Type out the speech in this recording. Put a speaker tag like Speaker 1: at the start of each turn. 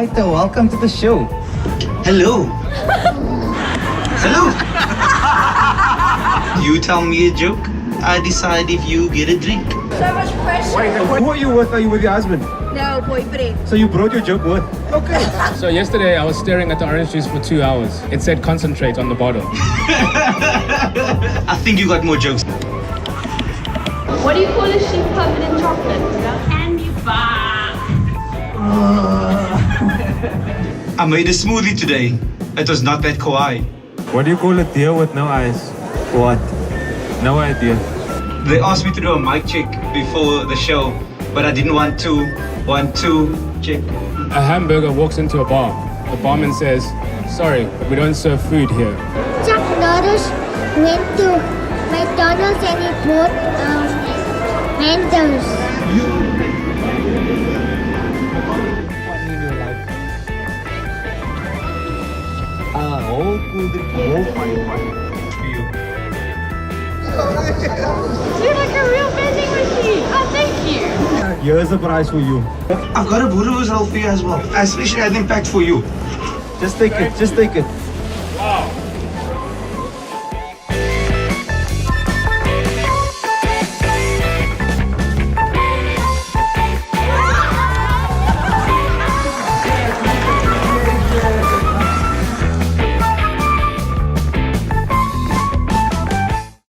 Speaker 1: Alright, welcome to the show.
Speaker 2: Hello. Hello. You tell me a joke, I decide if you get a drink.
Speaker 3: So much pressure.
Speaker 1: Who are you with? Are you with your husband?
Speaker 3: No, boyfriend.
Speaker 1: So you brought your joke with? Okay.
Speaker 4: So yesterday I was staring at the orange juice for 2 hours. It said concentrate on the bottle.
Speaker 2: I think you got more jokes.
Speaker 3: What do you call a sheep covered in chocolate? Candy bar.
Speaker 2: I made a smoothie today. It was not that kawaii.
Speaker 5: What do you call a deer with no eyes?
Speaker 1: What?
Speaker 5: No idea.
Speaker 2: They asked me to do a mic check before the show, but I didn't want to. 1, 2, check.
Speaker 4: A hamburger walks into a bar. The barman says, "Sorry, but we don't serve food here."
Speaker 6: Chuck Norris went to McDonald's and he bought Mentos.
Speaker 1: Whole cool drink, whole funny for you.
Speaker 3: You're like a real vending machine. Oh, thank you.
Speaker 1: Here's a prize for you.
Speaker 2: I've got a burrito's roll for you as well. Especially I think packed for you.
Speaker 1: Just take it, just take it.